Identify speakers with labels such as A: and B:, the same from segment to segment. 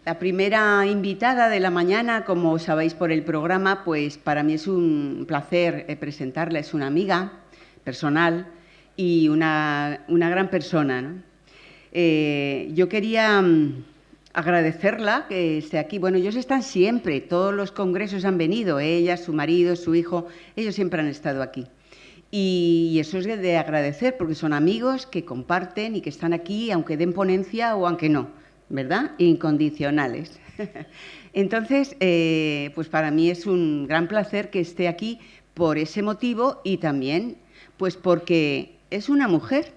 A: La primera invitada de la mañana, como sabéis por el programa, pues para mí es un placer presentarla. Es una amiga personal y una gran persona, ¿no? Yo quería agradecerla que esté aquí. Bueno, ellos están siempre, todos los congresos han venido, ella, su marido, su hijo, ellos siempre han estado aquí. Y eso es de agradecer, porque son amigos que comparten y que están aquí, aunque den ponencia o aunque no, ¿verdad? Incondicionales. Entonces, pues para mí es un gran placer que esté aquí por ese motivo y también pues porque es una mujer,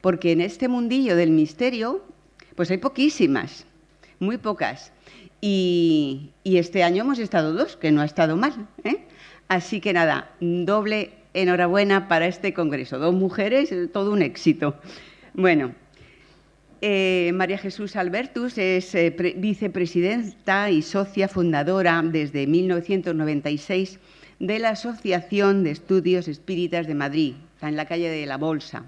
A: porque en este mundillo del misterio pues hay poquísimas, muy pocas. Y este año hemos estado dos, que no ha estado mal, ¿eh? Así que nada, doble enhorabuena para este congreso. Dos mujeres, todo un éxito. Bueno, María Jesús Albertus es vicepresidenta y socia fundadora desde 1996 de la Asociación de Estudios Espíritas de Madrid, está en la calle de la Bolsa.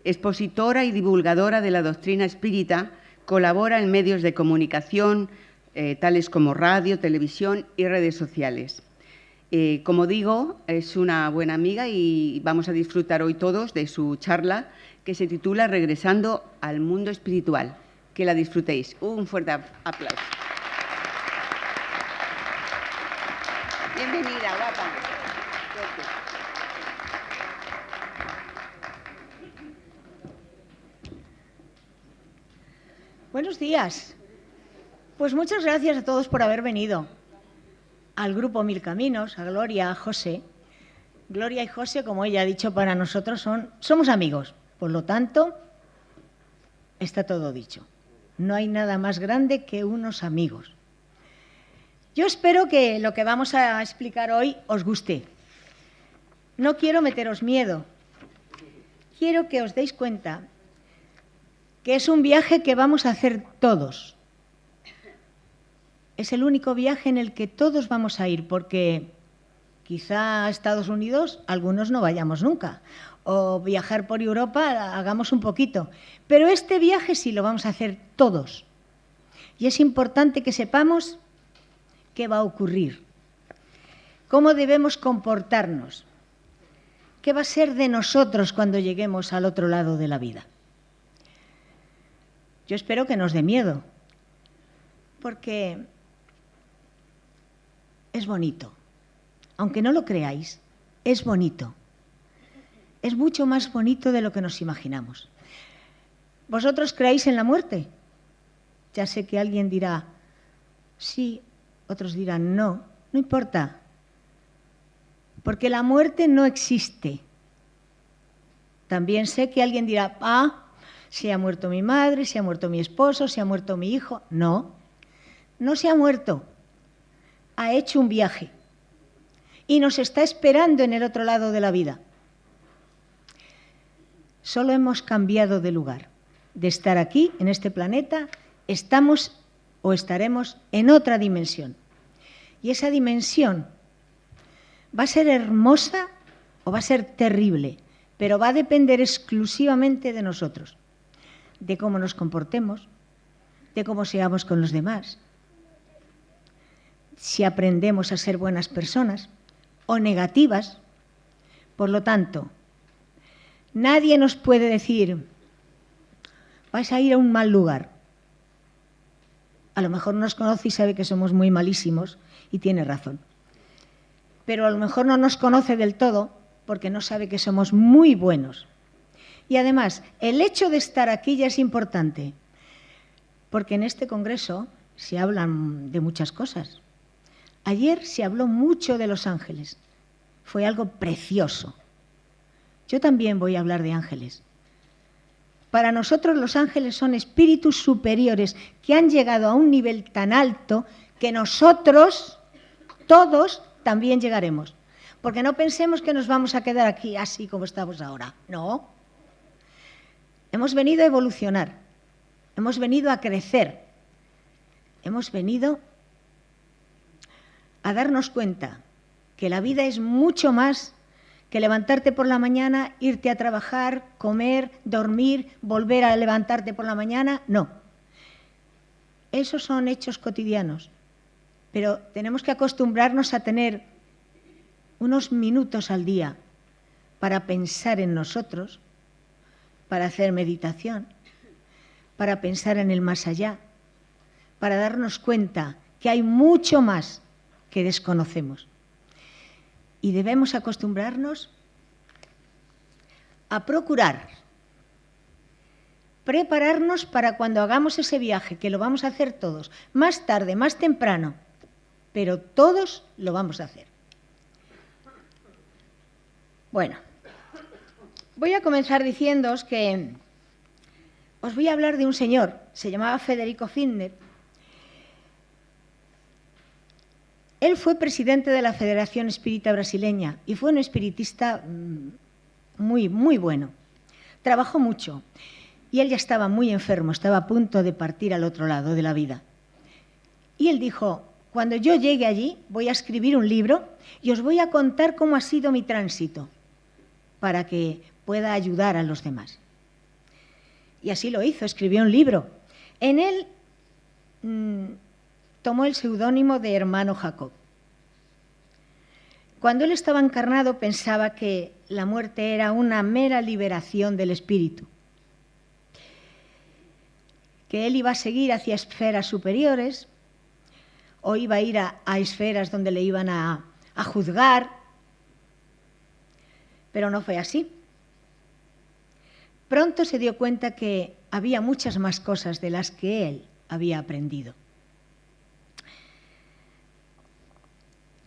A: Expositora y divulgadora de la doctrina espírita, colabora en medios de comunicación tales como radio, televisión y redes sociales. Como digo, es una buena amiga y vamos a disfrutar hoy todos de su charla que se titula Regresando al mundo espiritual. Que la disfrutéis. Un fuerte aplauso. Bienvenida, guapa.
B: Buenos días. Pues muchas gracias a todos por haber venido. Al grupo Mil Caminos, a Gloria, a José. Gloria y José, como ella ha dicho, para nosotros somos amigos. Por lo tanto, está todo dicho. No hay nada más grande que unos amigos. Yo espero que lo que vamos a explicar hoy os guste. No quiero meteros miedo. Quiero que os deis cuenta que es un viaje que vamos a hacer todos. Es el único viaje en el que todos vamos a ir, porque quizá a Estados Unidos algunos no vayamos nunca, o viajar por Europa hagamos un poquito, pero este viaje sí lo vamos a hacer todos. Y es importante que sepamos qué va a ocurrir, cómo debemos comportarnos, qué va a ser de nosotros cuando lleguemos al otro lado de la vida. Yo espero que nos dé miedo, porque es bonito. Aunque no lo creáis, es bonito. Es mucho más bonito de lo que nos imaginamos. ¿Vosotros creéis en la muerte? Ya sé que alguien dirá sí, otros dirán no, no importa. Porque la muerte no existe. También sé que alguien dirá, se ha muerto mi madre, se ha muerto mi esposo, se ha muerto mi hijo. No, no se ha muerto. Ha hecho un viaje y nos está esperando en el otro lado de la vida. Solo hemos cambiado de lugar. De estar aquí, en este planeta, estamos o estaremos en otra dimensión. Y esa dimensión va a ser hermosa o va a ser terrible, pero va a depender exclusivamente de nosotros, de cómo nos comportemos, de cómo seamos con los demás, si aprendemos a ser buenas personas o negativas. Por lo tanto, nadie nos puede decir, vais a ir a un mal lugar. A lo mejor nos conoce y sabe que somos muy malísimos y tiene razón. Pero a lo mejor no nos conoce del todo porque no sabe que somos muy buenos. Y además, el hecho de estar aquí ya es importante, porque en este congreso se hablan de muchas cosas. Ayer se habló mucho de los ángeles. Fue algo precioso. Yo también voy a hablar de ángeles. Para nosotros los ángeles son espíritus superiores que han llegado a un nivel tan alto que nosotros, todos, también llegaremos. Porque no pensemos que nos vamos a quedar aquí así como estamos ahora. No. Hemos venido a evolucionar. Hemos venido a crecer. Hemos venido a darnos cuenta que la vida es mucho más que levantarte por la mañana, irte a trabajar, comer, dormir, volver a levantarte por la mañana, no. Esos son hechos cotidianos, pero tenemos que acostumbrarnos a tener unos minutos al día para pensar en nosotros, para hacer meditación, para pensar en el más allá, para darnos cuenta que hay mucho más que desconocemos. Y debemos acostumbrarnos a procurar prepararnos para cuando hagamos ese viaje, que lo vamos a hacer todos, más tarde, más temprano, pero todos lo vamos a hacer. Bueno, voy a comenzar diciéndoos que os voy a hablar de un señor, se llamaba Federico Findner. Él fue presidente de la Federación Espírita Brasileña y fue un espiritista muy, muy bueno. Trabajó mucho y él ya estaba muy enfermo, estaba a punto de partir al otro lado de la vida. Y él dijo, cuando yo llegue allí voy a escribir un libro y os voy a contar cómo ha sido mi tránsito para que pueda ayudar a los demás. Y así lo hizo, escribió un libro. En él tomó el seudónimo de Hermano Jacob. Cuando él estaba encarnado pensaba que la muerte era una mera liberación del espíritu, que él iba a seguir hacia esferas superiores o iba a ir a esferas donde le iban a juzgar, pero no fue así. Pronto se dio cuenta que había muchas más cosas de las que él había aprendido.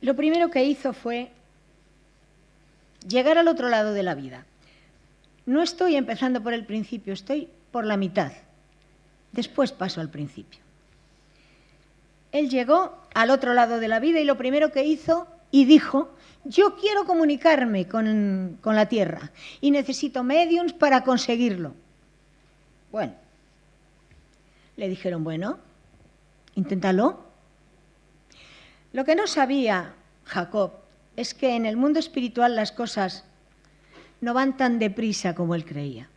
B: Lo primero que hizo fue llegar al otro lado de la vida. No estoy empezando por el principio, estoy por la mitad. Después paso al principio. Él llegó al otro lado de la vida y lo primero que hizo y dijo, yo quiero comunicarme con la Tierra y necesito mediums para conseguirlo. Bueno, le dijeron, bueno, inténtalo. Lo que no sabía Jacob es que en el mundo espiritual las cosas no van tan deprisa como él creía.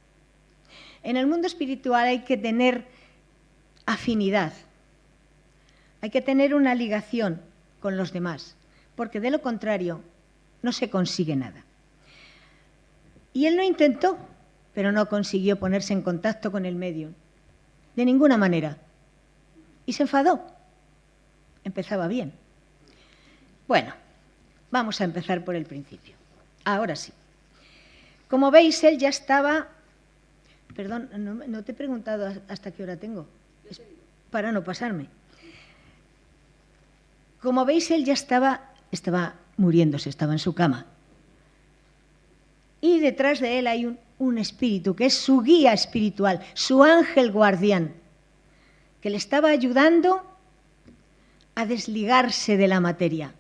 B: En el mundo espiritual hay que tener afinidad, hay que tener una ligación con los demás, porque de lo contrario no se consigue nada. Y él lo intentó, pero no consiguió ponerse en contacto con el medium, de ninguna manera. Y se enfadó. Empezaba bien. Bueno, vamos a empezar por el principio. Ahora sí. Como veis, él ya estaba... Perdón, no te he preguntado hasta qué hora tengo, es para no pasarme. Como veis, él ya estaba muriéndose, estaba en su cama. Y detrás de él hay un espíritu, que es su guía espiritual, su ángel guardián, que le estaba ayudando a desligarse de la materia.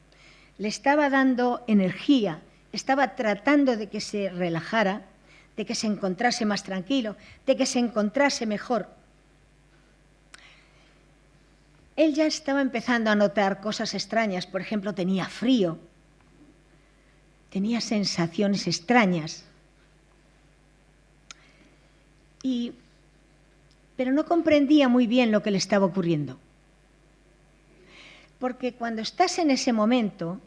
B: Le estaba dando energía, estaba tratando de que se relajara, de que se encontrase más tranquilo, de que se encontrase mejor. Él ya estaba empezando a notar cosas extrañas, por ejemplo, tenía frío, tenía sensaciones extrañas, pero no comprendía muy bien lo que le estaba ocurriendo. Porque cuando estás en ese momento,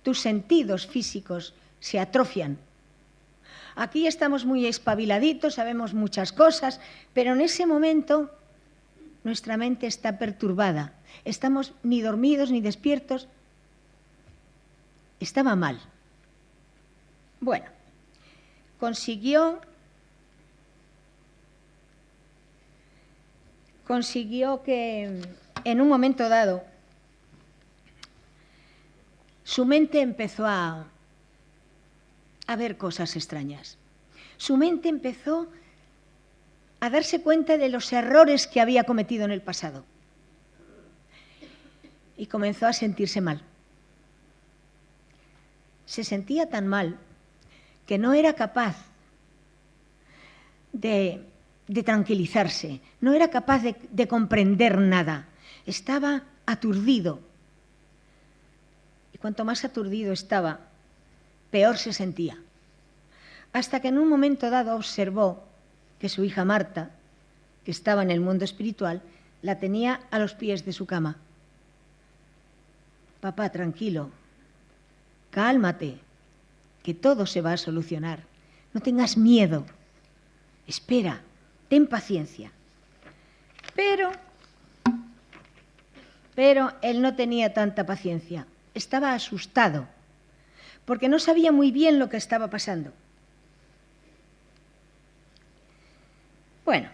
B: tus sentidos físicos se atrofian. Aquí estamos muy espabiladitos, sabemos muchas cosas, pero en ese momento nuestra mente está perturbada. Estamos ni dormidos ni despiertos. Estaba mal. Bueno, consiguió que en un momento dado su mente empezó a ver cosas extrañas. Su mente empezó a darse cuenta de los errores que había cometido en el pasado. Y comenzó a sentirse mal. Se sentía tan mal que no era capaz de tranquilizarse, no era capaz de comprender nada. Estaba aturdido. Y cuanto más aturdido estaba, peor se sentía. hasta que en un momento dado observó que su hija Marta, que estaba en el mundo espiritual, la tenía a los pies de su cama. Papá, tranquilo, cálmate, que todo se va a solucionar. No tengas miedo, espera, ten paciencia. Pero él no tenía tanta paciencia, estaba asustado, porque no sabía muy bien lo que estaba pasando. Bueno,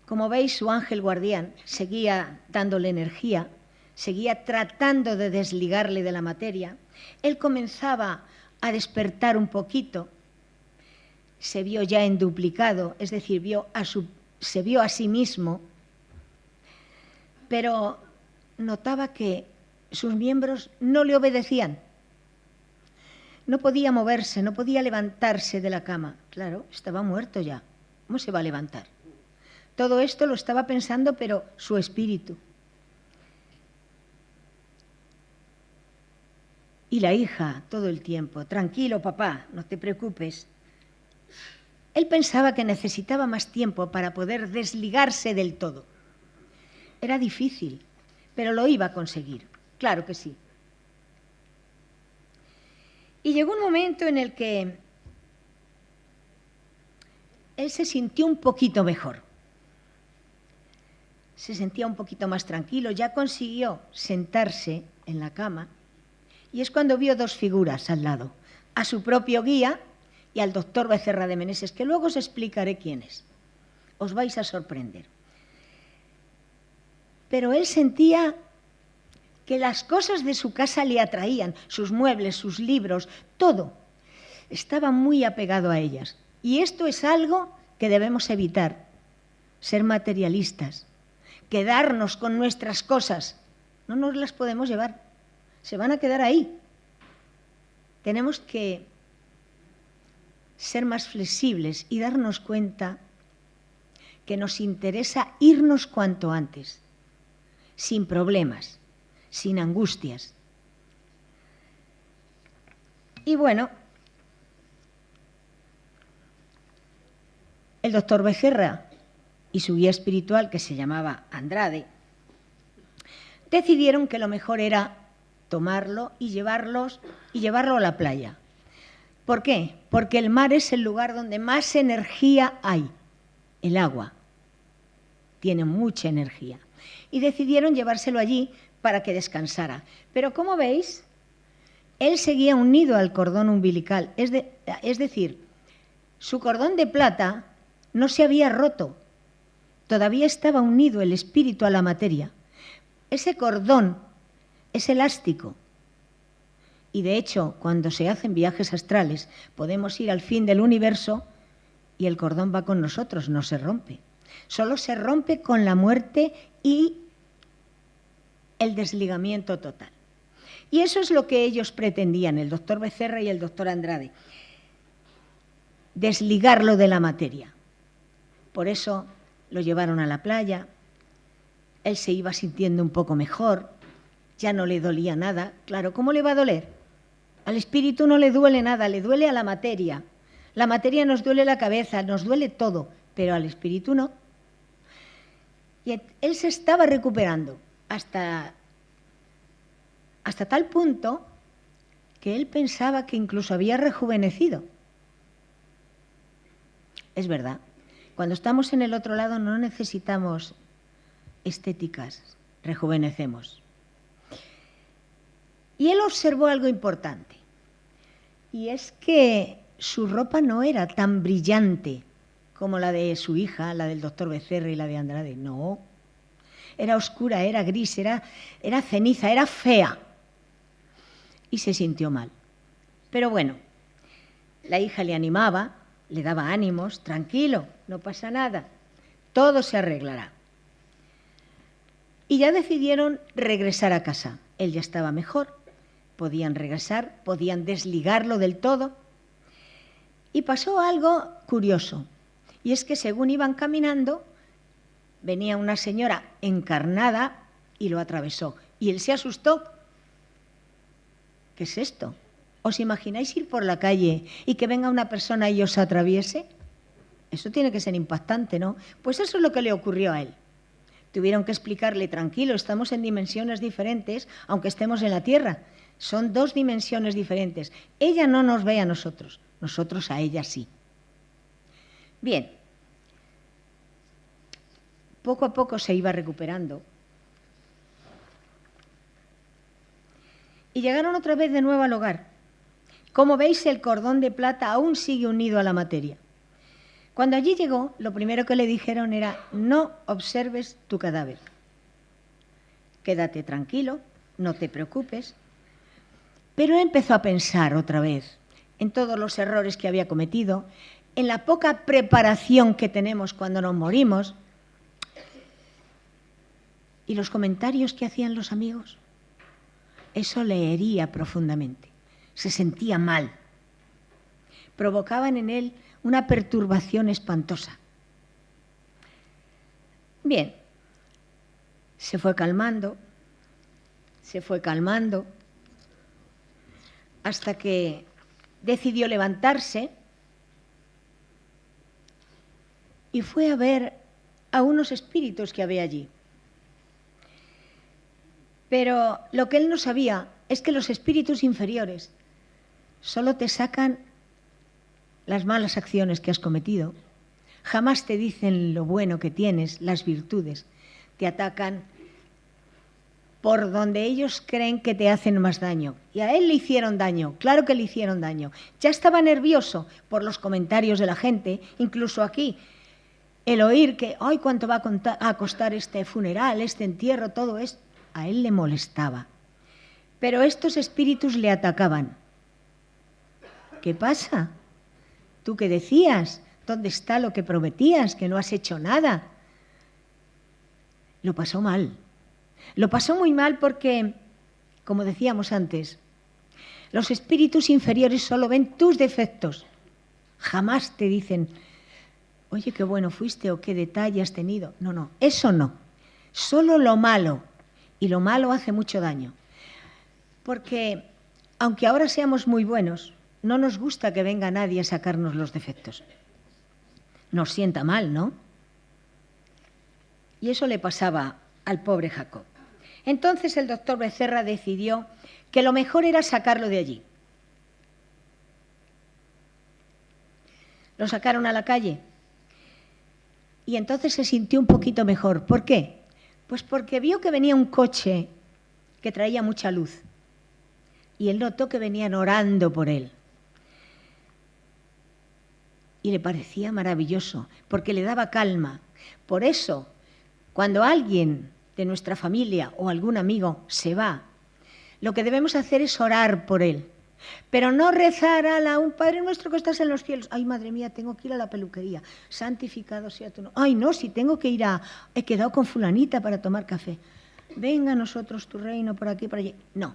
B: como veis, su ángel guardián seguía dándole energía, seguía tratando de desligarle de la materia. Él comenzaba a despertar un poquito, se vio ya enduplicado, es decir, se vio a sí mismo, pero notaba que sus miembros no le obedecían. No podía moverse, no podía levantarse de la cama. Claro, estaba muerto ya. ¿Cómo se va a levantar? Todo esto lo estaba pensando, pero su espíritu. Y la hija, todo el tiempo, tranquilo, papá, no te preocupes. Él pensaba que necesitaba más tiempo para poder desligarse del todo. Era difícil, pero lo iba a conseguir, claro que sí. Y llegó un momento en el que él se sintió un poquito mejor. Se sentía un poquito más tranquilo, ya consiguió sentarse en la cama y es cuando vio dos figuras al lado, a su propio guía y al doctor Becerra de Meneses, que luego os explicaré quién es. Os vais a sorprender. Pero él sentía que las cosas de su casa le atraían, sus muebles, sus libros, todo. Estaba muy apegado a ellas. Y esto es algo que debemos evitar, ser materialistas, quedarnos con nuestras cosas. No nos las podemos llevar, se van a quedar ahí. Tenemos que ser más flexibles y darnos cuenta que nos interesa irnos cuanto antes, sin problemas, sin angustias. Y bueno, el doctor Becerra y su guía espiritual, que se llamaba Andrade, decidieron que lo mejor era tomarlo y llevarlo a la playa. ¿Por qué? Porque el mar es el lugar donde más energía hay, el agua. Tiene mucha energía. Y decidieron llevárselo allí para que descansara. Pero como veis, él seguía unido al cordón umbilical, es decir, su cordón de plata no se había roto, todavía estaba unido el espíritu a la materia. Ese cordón es elástico y de hecho cuando se hacen viajes astrales podemos ir al fin del universo y el cordón va con nosotros, no se rompe. Solo se rompe con la muerte y el desligamiento total. Y eso es lo que ellos pretendían, el doctor Becerra y el doctor Andrade, desligarlo de la materia. Por eso lo llevaron a la playa, él se iba sintiendo un poco mejor, ya no le dolía nada. Claro, ¿cómo le va a doler? Al espíritu no le duele nada, le duele a la materia. La materia nos duele la cabeza, nos duele todo, pero al espíritu no. Y él se estaba recuperando hasta tal punto que él pensaba que incluso había rejuvenecido. Es verdad, cuando estamos en el otro lado no necesitamos estéticas, rejuvenecemos. Y él observó algo importante, y es que su ropa no era tan brillante como la de su hija, la del doctor Becerra y la de Andrade, no. Era oscura, era gris, era ceniza, era fea. Y se sintió mal. Pero bueno, la hija le animaba, le daba ánimos, tranquilo, no pasa nada, todo se arreglará. Y ya decidieron regresar a casa. Él ya estaba mejor, podían regresar, podían desligarlo del todo. Y pasó algo curioso, y es que según iban caminando, venía una señora encarnada y lo atravesó. Y él se asustó. ¿Qué es esto? ¿Os imagináis ir por la calle y que venga una persona y os atraviese? Eso tiene que ser impactante, ¿no? Pues eso es lo que le ocurrió a él. Tuvieron que explicarle, tranquilo, estamos en dimensiones diferentes, aunque estemos en la Tierra. Son dos dimensiones diferentes. Ella no nos ve a nosotros, nosotros a ella sí. Bien, poco a poco se iba recuperando. Y llegaron otra vez de nuevo al hogar. Como veis, el cordón de plata aún sigue unido a la materia. Cuando allí llegó, lo primero que le dijeron era: no observes tu cadáver. Quédate tranquilo, no te preocupes. Pero empezó a pensar otra vez en todos los errores que había cometido, en la poca preparación que tenemos cuando nos morimos y los comentarios que hacían los amigos. Eso le hería profundamente. Se sentía mal. Provocaban en él una perturbación espantosa. Bien, se fue calmando, hasta que decidió levantarse y fue a ver a unos espíritus que había allí. Pero lo que él no sabía es que los espíritus inferiores solo te sacan las malas acciones que has cometido. Jamás te dicen lo bueno que tienes, las virtudes. Te atacan por donde ellos creen que te hacen más daño. Y a él le hicieron daño, claro que le hicieron daño. Ya estaba nervioso por los comentarios de la gente, incluso aquí. El oír que, ¡ay, cuánto va a costar este funeral, este entierro, todo esto! A él le molestaba. Pero estos espíritus le atacaban. ¿Qué pasa? ¿Tú qué decías? ¿Dónde está lo que prometías? Que no has hecho nada. Lo pasó mal. Lo pasó muy mal porque, como decíamos antes, los espíritus inferiores solo ven tus defectos. Jamás te dicen, oye, qué bueno fuiste o qué detalle has tenido. No, no, eso no. Solo lo malo. Y lo malo hace mucho daño. Porque, aunque ahora seamos muy buenos, no nos gusta que venga nadie a sacarnos los defectos. Nos sienta mal, ¿no? Y eso le pasaba al pobre Jacob. Entonces el doctor Becerra decidió que lo mejor era sacarlo de allí. Lo sacaron a la calle y entonces se sintió un poquito mejor. ¿Por qué? Pues porque vio que venía un coche que traía mucha luz y él notó que venían orando por él. Y le parecía maravilloso, porque le daba calma. Por eso, cuando alguien de nuestra familia o algún amigo se va, lo que debemos hacer es orar por él. Pero no rezar a un Padre nuestro que estás en los cielos. Ay, madre mía, tengo que ir a la peluquería. Santificado sea tu nombre. Ay, no, si tengo que ir he quedado con fulanita para tomar café. Venga a nosotros tu reino por aquí, por allí. No,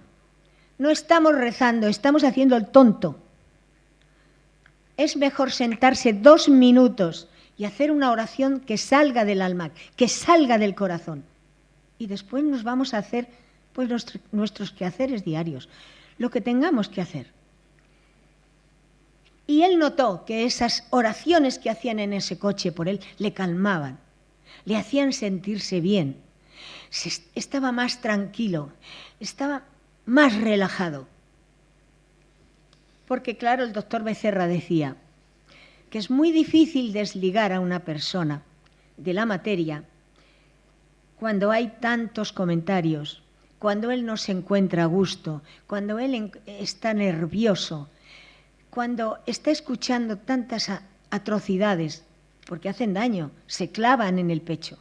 B: no estamos rezando, estamos haciendo el tonto. Es mejor sentarse 2 minutos y hacer una oración que salga del alma, que salga del corazón. Y después nos vamos a hacer pues, nuestros quehaceres diarios, lo que tengamos que hacer. Y él notó que esas oraciones que hacían en ese coche por él le calmaban, le hacían sentirse bien, estaba más tranquilo, estaba más relajado. Porque, claro, el doctor Becerra decía que es muy difícil desligar a una persona de la materia cuando hay tantos comentarios, cuando él no se encuentra a gusto, cuando él está nervioso, cuando está escuchando tantas atrocidades, porque hacen daño, se clavan en el pecho.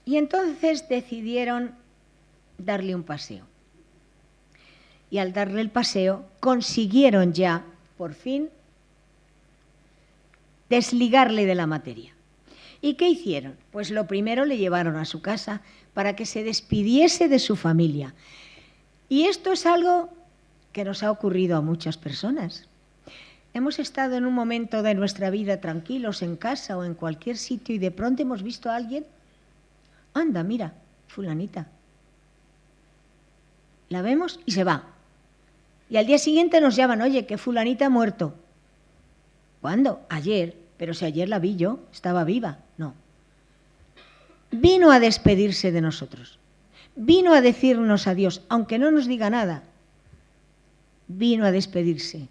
B: Y entonces decidieron darle un paseo. Y al darle el paseo, consiguieron ya, por fin, desligarle de la materia. ¿Y qué hicieron? Pues lo primero le llevaron a su casa para que se despidiese de su familia. Y esto es algo que nos ha ocurrido a muchas personas. Hemos estado en un momento de nuestra vida tranquilos en casa o en cualquier sitio y de pronto hemos visto a alguien. Anda, mira, fulanita. La vemos y se va. Y al día siguiente nos llaman, oye, que fulanita ha muerto. ¿Cuándo? Ayer. Pero si ayer la vi yo, estaba viva. No. Vino a despedirse de nosotros. Vino a decirnos adiós, aunque no nos diga nada. Vino a despedirse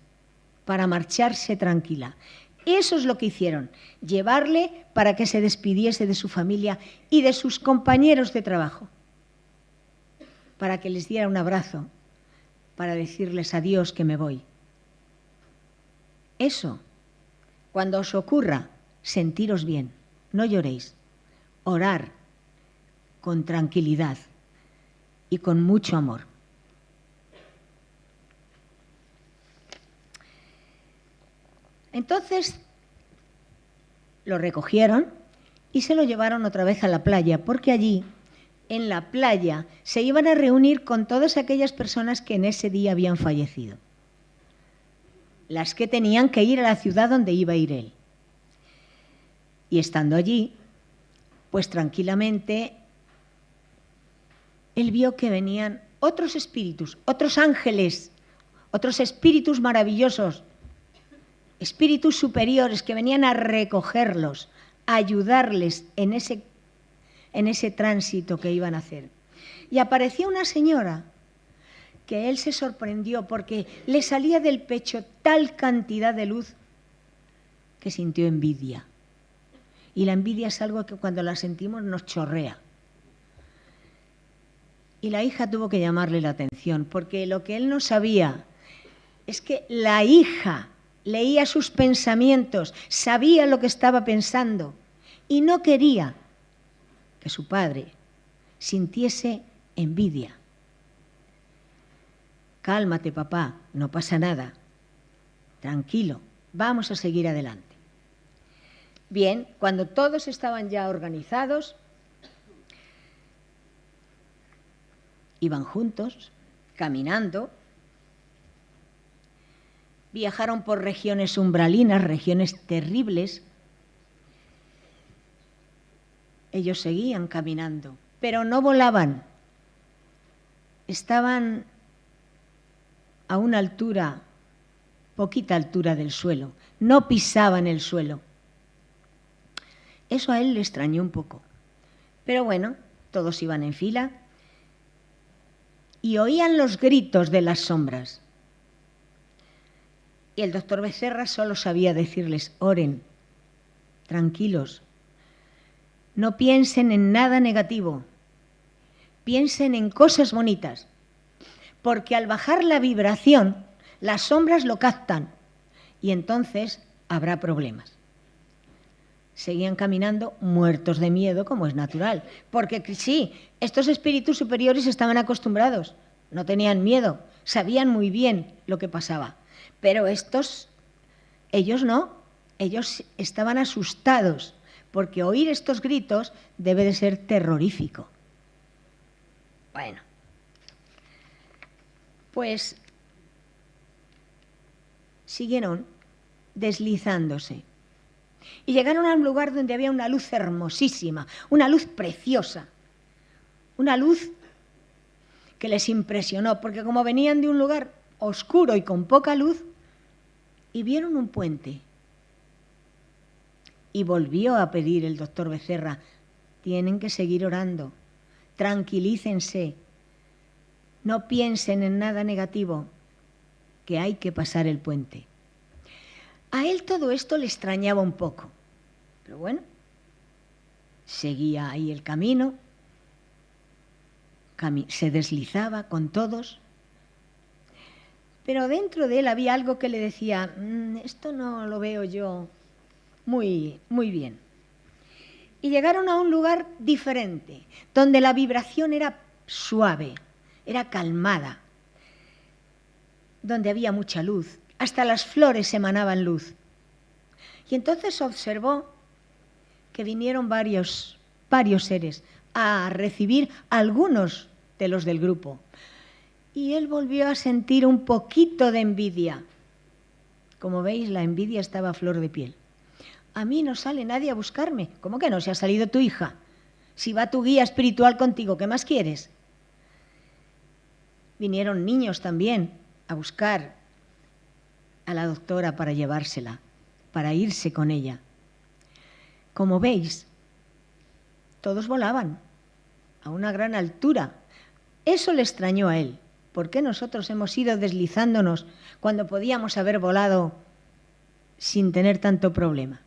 B: para marcharse tranquila. Eso es lo que hicieron, llevarle para que se despidiese de su familia y de sus compañeros de trabajo, para que les diera un abrazo, para decirles adiós, que me voy. Eso, cuando os ocurra, sentiros bien, no lloréis, orar con tranquilidad y con mucho amor. Entonces lo recogieron y se lo llevaron otra vez a la playa, porque allí, en la playa, se iban a reunir con todas aquellas personas que en ese día habían fallecido, las que tenían que ir a la ciudad donde iba a ir él. Y estando allí, pues tranquilamente, él vio que venían otros espíritus, otros ángeles, otros espíritus maravillosos, espíritus superiores que venían a recogerlos, a ayudarles en ese tránsito que iban a hacer. Y apareció una señora que él se sorprendió porque le salía del pecho tal cantidad de luz que sintió envidia. Y la envidia es algo que cuando la sentimos nos chorrea. Y la hija tuvo que llamarle la atención, porque lo que él no sabía es que la hija leía sus pensamientos, sabía lo que estaba pensando y no quería que su padre sintiese envidia. Cálmate, papá, no pasa nada. Tranquilo, vamos a seguir adelante. Bien, cuando todos estaban ya organizados, iban juntos, caminando. Viajaron por regiones umbralinas, regiones terribles. Ellos seguían caminando, pero no volaban. Estaban a una altura, poquita altura del suelo. No pisaban el suelo. Eso a él le extrañó un poco. Pero bueno, todos iban en fila y oían los gritos de las sombras. Y el doctor Becerra solo sabía decirles, oren, tranquilos, no piensen en nada negativo, piensen en cosas bonitas, porque al bajar la vibración, las sombras lo captan y entonces habrá problemas. Seguían caminando muertos de miedo, como es natural, porque sí, estos espíritus superiores estaban acostumbrados, no tenían miedo, sabían muy bien lo que pasaba. Pero ellos no, ellos estaban asustados, porque oír estos gritos debe de ser terrorífico. Bueno, pues siguieron deslizándose y llegaron a un lugar donde había una luz hermosísima, una luz preciosa, una luz que les impresionó, porque como venían de un lugar oscuro y con poca luz, y vieron un puente. Y volvió a pedir el doctor Becerra, tienen que seguir orando, tranquilícense, no piensen en nada negativo, que hay que pasar el puente. A él todo esto le extrañaba un poco, pero bueno, seguía ahí el camino, se deslizaba con todos. Pero dentro de él había algo que le decía, esto no lo veo yo muy bien. Y llegaron a un lugar diferente, donde la vibración era suave, era calmada, donde había mucha luz, hasta las flores emanaban luz. Y entonces observó que vinieron varios seres a recibir a algunos de los del grupo. Y él volvió a sentir un poquito de envidia. Como veis, la envidia estaba a flor de piel. A mí no sale nadie a buscarme. ¿Cómo que no? Si ha salido tu hija. Si va tu guía espiritual contigo, ¿qué más quieres? Vinieron niños también a buscar a la doctora para llevársela, para irse con ella. Como veis, todos volaban a una gran altura. Eso le extrañó a él. ¿Por qué nosotros hemos ido deslizándonos cuando podíamos haber volado sin tener tanto problema?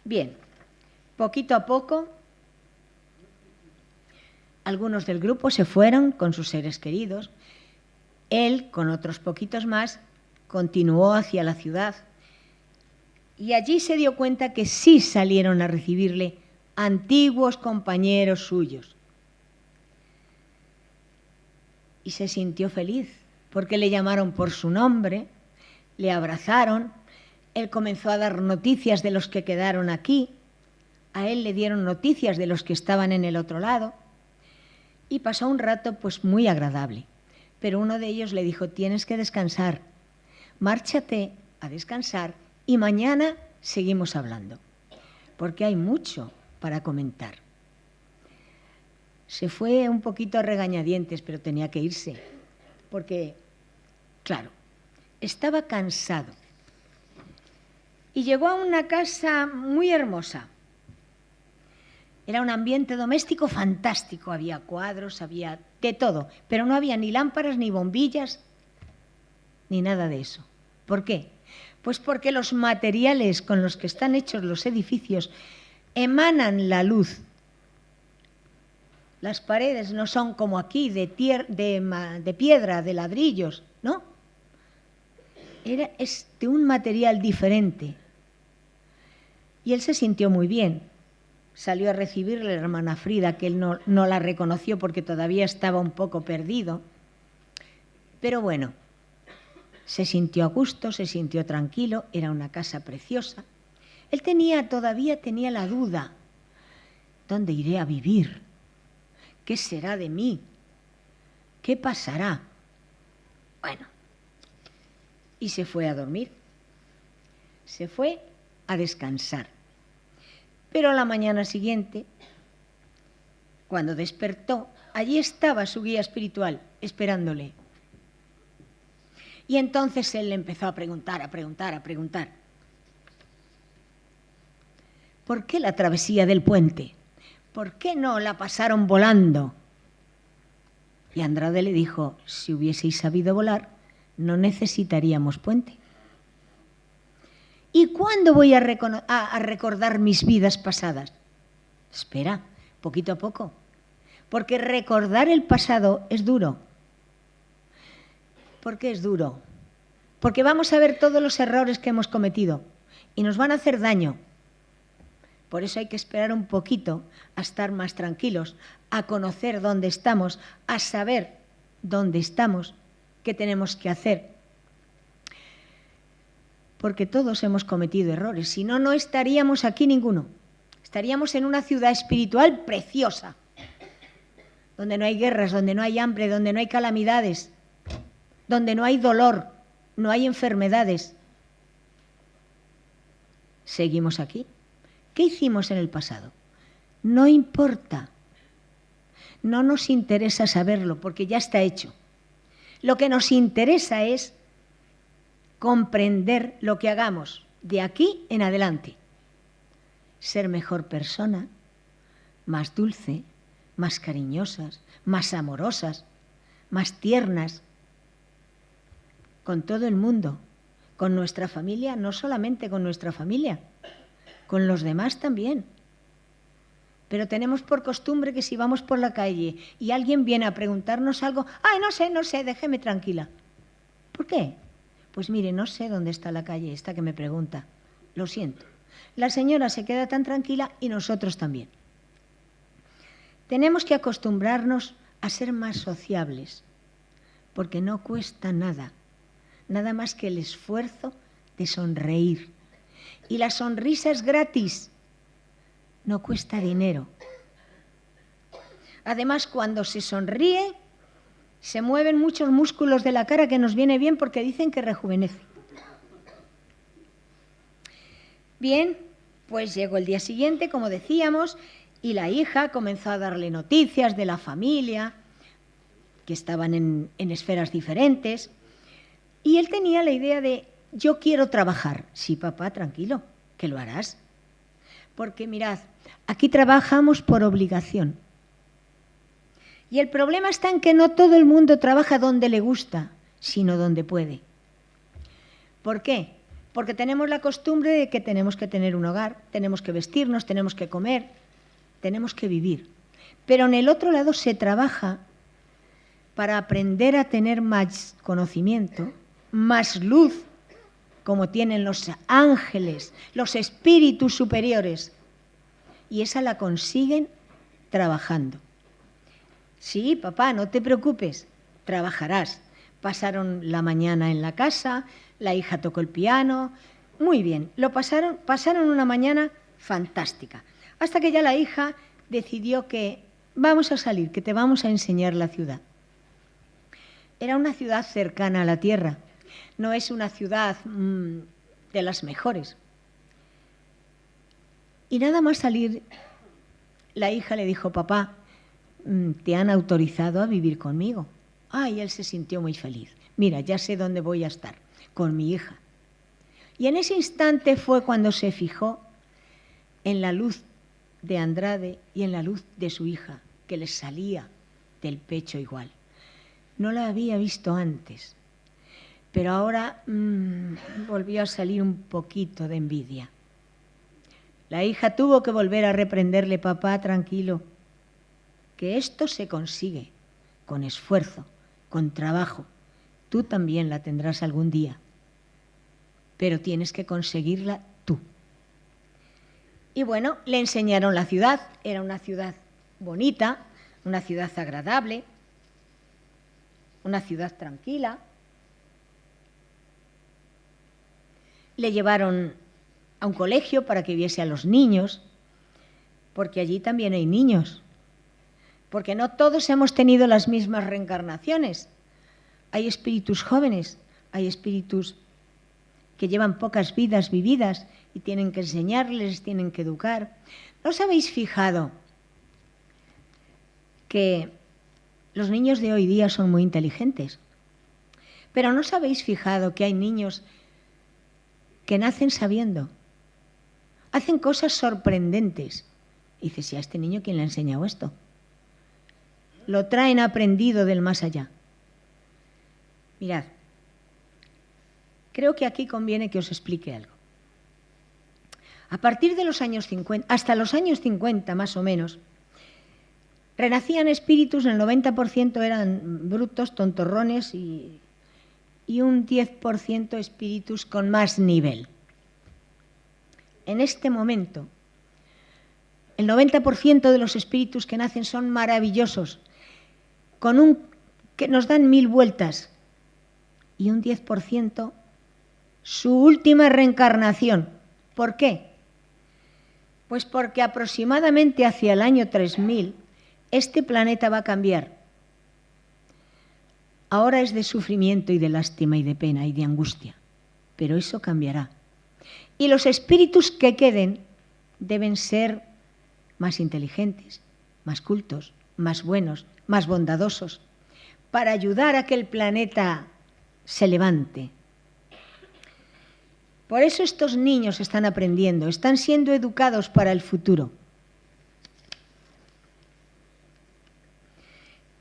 B: Bien, poquito a poco, algunos del grupo se fueron con sus seres queridos. Él, con otros poquitos más, continuó hacia la ciudad. Y allí se dio cuenta que sí salieron a recibirle antiguos compañeros suyos. Y se sintió feliz, porque le llamaron por su nombre, le abrazaron, él comenzó a dar noticias de los que quedaron aquí, a él le dieron noticias de los que estaban en el otro lado, y pasó un rato pues muy agradable. Pero uno de ellos le dijo: tienes que descansar, márchate a descansar y mañana seguimos hablando, porque hay mucho para comentar. Se fue un poquito a regañadientes, pero tenía que irse, porque, claro, estaba cansado. Y llegó a una casa muy hermosa. Era un ambiente doméstico fantástico, había cuadros, había de todo, pero no había ni lámparas, ni bombillas, ni nada de eso. ¿Por qué? Pues porque los materiales con los que están hechos los edificios emanan la luz. Las paredes no son como aquí, de piedra, de ladrillos, ¿no? Es de un material diferente. Y él se sintió muy bien. Salió a recibirle la hermana Frida, que él no la reconoció porque todavía estaba un poco perdido. Pero bueno, se sintió a gusto, se sintió tranquilo, era una casa preciosa. Él todavía tenía la duda: ¿dónde iré a vivir? ¿Qué será de mí? ¿Qué pasará? Bueno, y se fue a dormir. Se fue a descansar. Pero a la mañana siguiente, cuando despertó, allí estaba su guía espiritual esperándole. Y entonces él le empezó a preguntar. ¿Por qué la travesía del puente? ¿Por qué no la pasaron volando? Y Andrade le dijo: si hubieseis sabido volar, no necesitaríamos puente. ¿Y cuándo voy a recordar mis vidas pasadas? Espera, poquito a poco, porque recordar el pasado es duro. ¿Por qué es duro? Porque vamos a ver todos los errores que hemos cometido y nos van a hacer daño. Por eso hay que esperar un poquito a estar más tranquilos, a conocer dónde estamos, a saber dónde estamos, qué tenemos que hacer. Porque todos hemos cometido errores, si no, no estaríamos aquí ninguno. Estaríamos en una ciudad espiritual preciosa, donde no hay guerras, donde no hay hambre, donde no hay calamidades, donde no hay dolor, no hay enfermedades. Seguimos aquí. ¿Qué hicimos en el pasado? No importa. No nos interesa saberlo porque ya está hecho. Lo que nos interesa es comprender lo que hagamos de aquí en adelante. Ser mejor persona, más dulce, más cariñosas, más amorosas, más tiernas, con todo el mundo, con nuestra familia, no solamente con nuestra familia, con los demás también. Pero tenemos por costumbre que si vamos por la calle y alguien viene a preguntarnos algo: ¡ay, no sé, déjeme tranquila! ¿Por qué? Pues mire, no sé dónde está la calle esta que me pregunta. Lo siento. La señora se queda tan tranquila y nosotros también. Tenemos que acostumbrarnos a ser más sociables, porque no cuesta nada, nada más que el esfuerzo de sonreír. Y la sonrisa es gratis, no cuesta dinero. Además, cuando se sonríe, se mueven muchos músculos de la cara, que nos viene bien porque dicen que rejuvenece. Bien, pues llegó el día siguiente, como decíamos, y la hija comenzó a darle noticias de la familia. que estaban en esferas diferentes. Y él tenía la idea de, yo quiero trabajar. Sí, papá, tranquilo, que lo harás. Porque mirad, aquí trabajamos por obligación. Y el problema está en que no todo el mundo trabaja donde le gusta, sino donde puede. ¿Por qué? Porque tenemos la costumbre de que tenemos que tener un hogar, tenemos que vestirnos, tenemos que comer, tenemos que vivir. Pero en el otro lado se trabaja para aprender a tener más conocimiento, más luz, como tienen los ángeles, los espíritus superiores. Y esa la consiguen trabajando. Sí, papá, no te preocupes, trabajarás. Pasaron la mañana en la casa, la hija tocó el piano, muy bien, pasaron una mañana fantástica, hasta que ya la hija decidió que vamos a salir, que te vamos a enseñar la ciudad. Era una ciudad cercana a la tierra, no es una ciudad de las mejores. Y nada más salir, la hija le dijo, papá, te han autorizado a vivir conmigo. Y él se sintió muy feliz. Mira, ya sé dónde voy a estar, con mi hija. Y en ese instante fue cuando se fijó en la luz de Andrade y en la luz de su hija, que les salía del pecho igual. No la había visto antes, pero ahora volvió a salir un poquito de envidia. La hija tuvo que volver a reprenderle, papá, tranquilo, que esto se consigue con esfuerzo, con trabajo. Tú también la tendrás algún día, pero tienes que conseguirla tú. Y bueno, le enseñaron la ciudad. Era una ciudad bonita, una ciudad agradable, una ciudad tranquila. Le llevaron a un colegio para que viese a los niños, porque allí también hay niños, porque no todos hemos tenido las mismas reencarnaciones. Hay espíritus jóvenes, hay espíritus que llevan pocas vidas vividas y tienen que enseñarles, tienen que educar. ¿No os habéis fijado que los niños de hoy día son muy inteligentes? Pero ¿no os habéis fijado que hay niños que nacen sabiendo? Hacen cosas sorprendentes. Y dices, ¿y a este niño quién le ha enseñado esto? Lo traen aprendido del más allá. Mirad, creo que aquí conviene que os explique algo. A partir de los años 50, hasta los años 50 más o menos, renacían espíritus, el 90% eran brutos, tontorrones y un 10% espíritus con más nivel. En este momento, el 90% de los espíritus que nacen son maravillosos, que nos dan 1000 vueltas, y un 10% su última reencarnación. ¿Por qué? Pues porque aproximadamente hacia el año 3000 este planeta va a cambiar. Ahora es de sufrimiento y de lástima y de pena y de angustia, pero eso cambiará. Y los espíritus que queden deben ser más inteligentes, más cultos, más buenos, más bondadosos, para ayudar a que el planeta se levante. Por eso estos niños están aprendiendo, están siendo educados para el futuro.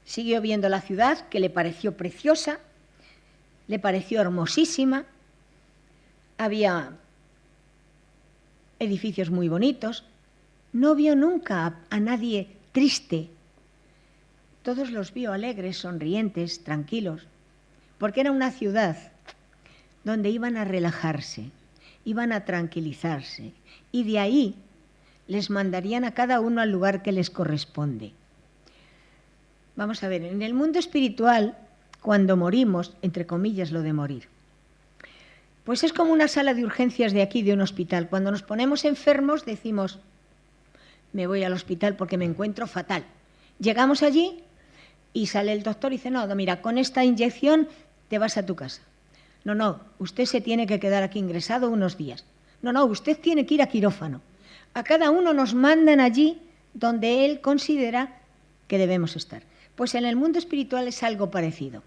B: Siguió viendo la ciudad, que le pareció preciosa, le pareció hermosísima. Había edificios muy bonitos. No vio nunca a nadie triste. Todos los vio alegres, sonrientes, tranquilos, porque era una ciudad donde iban a relajarse, iban a tranquilizarse, y de ahí les mandarían a cada uno al lugar que les corresponde. Vamos a ver, en el mundo espiritual, cuando morimos, entre comillas lo de morir, pues es como una sala de urgencias de aquí, de un hospital. Cuando nos ponemos enfermos decimos, me voy al hospital porque me encuentro fatal. Llegamos allí y sale el doctor y dice, no, mira, con esta inyección te vas a tu casa. No, usted se tiene que quedar aquí ingresado unos días. No, usted tiene que ir a quirófano. A cada uno nos mandan allí donde él considera que debemos estar. Pues en el mundo espiritual es algo parecido.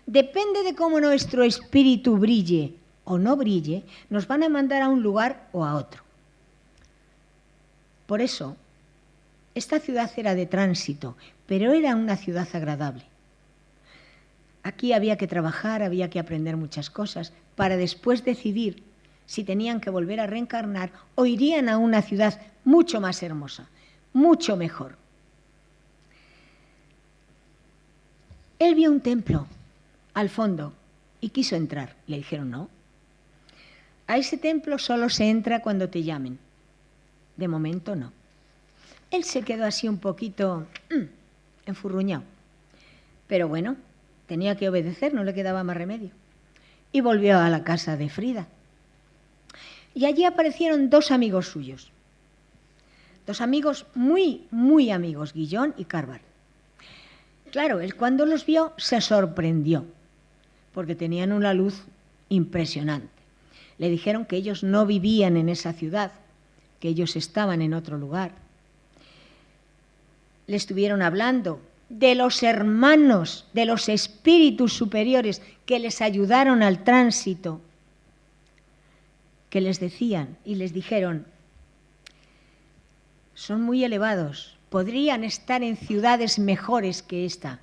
B: Depende de cómo nuestro espíritu brille o no brille, nos van a mandar a un lugar o a otro. Por eso, esta ciudad era de tránsito, pero era una ciudad agradable. Aquí había que trabajar, había que aprender muchas cosas para después decidir si tenían que volver a reencarnar o irían a una ciudad mucho más hermosa, mucho mejor. Él vio un templo al fondo y quiso entrar. Le dijeron no. A ese templo solo se entra cuando te llamen. De momento no. Él se quedó así un poquito enfurruñado. Pero bueno, tenía que obedecer, no le quedaba más remedio. Y volvió a la casa de Frida. Y allí aparecieron dos amigos suyos. Dos amigos muy, muy amigos, Guillón y Carval. Claro, él cuando los vio se sorprendió, porque tenían una luz impresionante. Le dijeron que ellos no vivían en esa ciudad, que ellos estaban en otro lugar. Le estuvieron hablando de los hermanos, de los espíritus superiores que les ayudaron al tránsito, que les decían y les dijeron, son muy elevados, podrían estar en ciudades mejores que esta,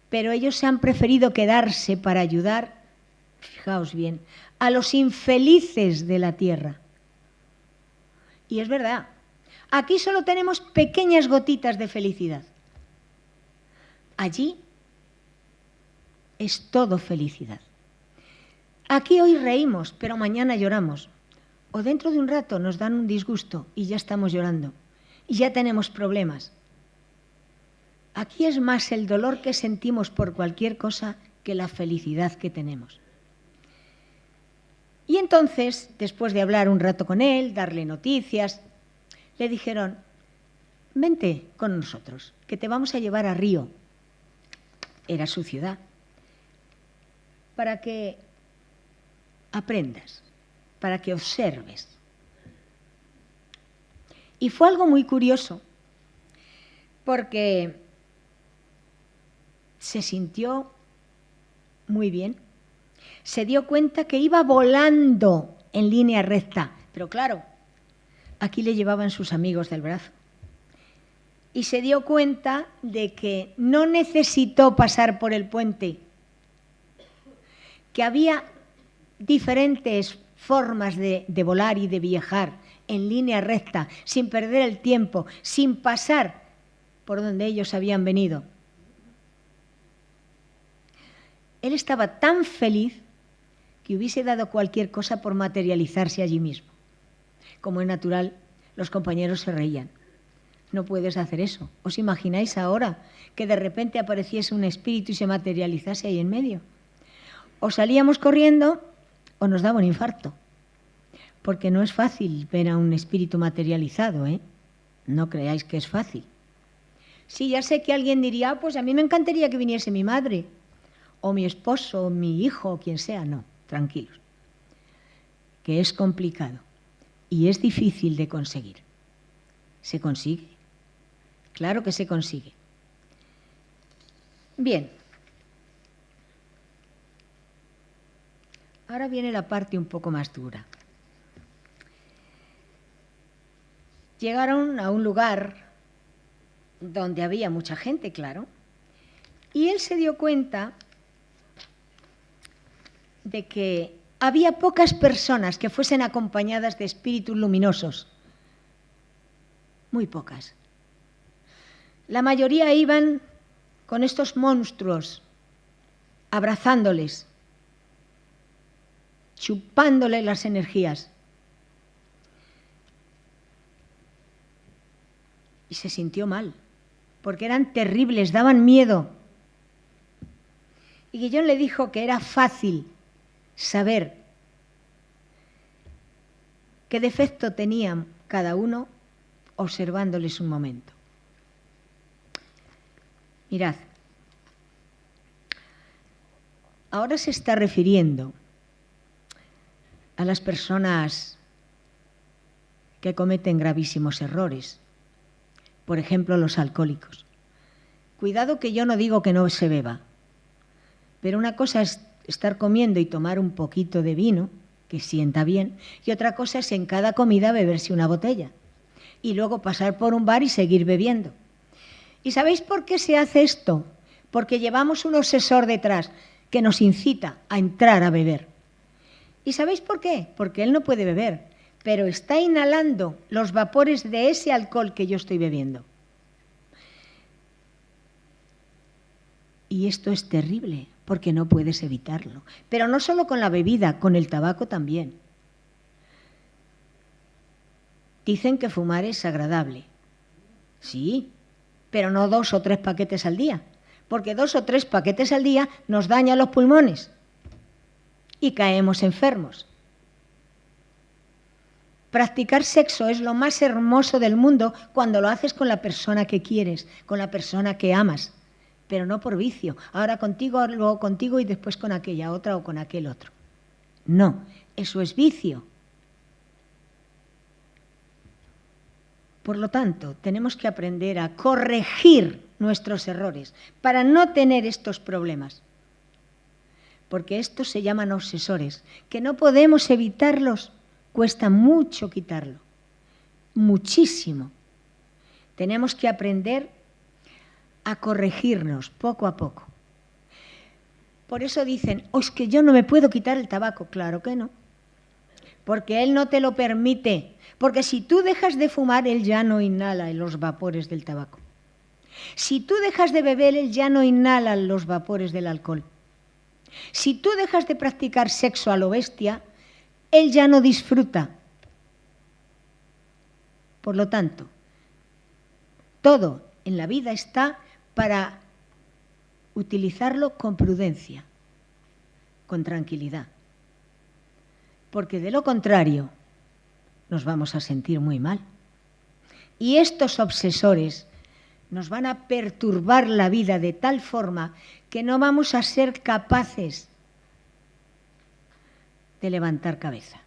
B: pero ellos se han preferido quedarse para ayudar, fijaos bien, a los infelices de la tierra. Y es verdad, aquí solo tenemos pequeñas gotitas de felicidad. Allí es todo felicidad. Aquí hoy reímos, pero mañana lloramos. O dentro de un rato nos dan un disgusto y ya estamos llorando. Y ya tenemos problemas. Aquí es más el dolor que sentimos por cualquier cosa que la felicidad que tenemos. Y entonces, después de hablar un rato con él, darle noticias, le dijeron, vente con nosotros, que te vamos a llevar a Río. Era su ciudad. Para que aprendas, para que observes. Y fue algo muy curioso, porque se sintió muy bien. Se dio cuenta que iba volando en línea recta, pero claro, aquí le llevaban sus amigos del brazo. Y se dio cuenta de que no necesitó pasar por el puente, que había diferentes formas de volar y de viajar en línea recta, sin perder el tiempo, sin pasar por donde ellos habían venido. Él estaba tan feliz que hubiese dado cualquier cosa por materializarse allí mismo. Como es natural, los compañeros se reían. No puedes hacer eso. ¿Os imagináis ahora que de repente apareciese un espíritu y se materializase ahí en medio? O salíamos corriendo o nos daba un infarto. Porque no es fácil ver a un espíritu materializado, ¿eh? No creáis que es fácil. Sí, ya sé que alguien diría, pues a mí me encantaría que viniese mi madre, o mi esposo, o mi hijo, o quien sea. No, tranquilos. Que es complicado y es difícil de conseguir. ¿Se consigue? Claro que se consigue. Bien. Ahora viene la parte un poco más dura. Llegaron a un lugar donde había mucha gente, claro, y él se dio cuenta de que había pocas personas que fuesen acompañadas de espíritus luminosos. Muy pocas. La mayoría iban con estos monstruos, abrazándoles, chupándoles las energías. Y se sintió mal, porque eran terribles, daban miedo. Y Guillón le dijo que era fácil saber qué defecto tenían cada uno observándoles un momento. Mirad, ahora se está refiriendo a las personas que cometen gravísimos errores. Por ejemplo, los alcohólicos. Cuidado, que yo no digo que no se beba, pero una cosa es estar comiendo y tomar un poquito de vino, que sienta bien, y otra cosa es en cada comida beberse una botella y luego pasar por un bar y seguir bebiendo. ¿Y sabéis por qué se hace esto? Porque llevamos un obsesor detrás que nos incita a entrar a beber. ¿Y sabéis por qué? Porque él no puede beber, pero está inhalando los vapores de ese alcohol que yo estoy bebiendo. Y esto es terrible, porque no puedes evitarlo. Pero no solo con la bebida, con el tabaco también. Dicen que fumar es agradable. Sí, pero no 2 o 3 paquetes al día, porque 2 o 3 paquetes al día nos daña los pulmones y caemos enfermos. Practicar sexo es lo más hermoso del mundo cuando lo haces con la persona que quieres, con la persona que amas, pero no por vicio. Ahora contigo, luego contigo y después con aquella otra o con aquel otro. No, eso es vicio. Por lo tanto, tenemos que aprender a corregir nuestros errores para no tener estos problemas. Porque estos se llaman obsesores, que no podemos evitarlos, cuesta mucho quitarlo, muchísimo. Tenemos que aprender a corregirnos poco a poco. Por eso dicen, es que yo no me puedo quitar el tabaco. Claro que no, porque él no te lo permite. Porque si tú dejas de fumar, él ya no inhala los vapores del tabaco. Si tú dejas de beber, él ya no inhala los vapores del alcohol. Si tú dejas de practicar sexo a lo bestia, él ya no disfruta. Por lo tanto, todo en la vida está para utilizarlo con prudencia, con tranquilidad. Porque de lo contrario, nos vamos a sentir muy mal. Y estos obsesores nos van a perturbar la vida de tal forma que no vamos a ser capaces de levantar cabeza.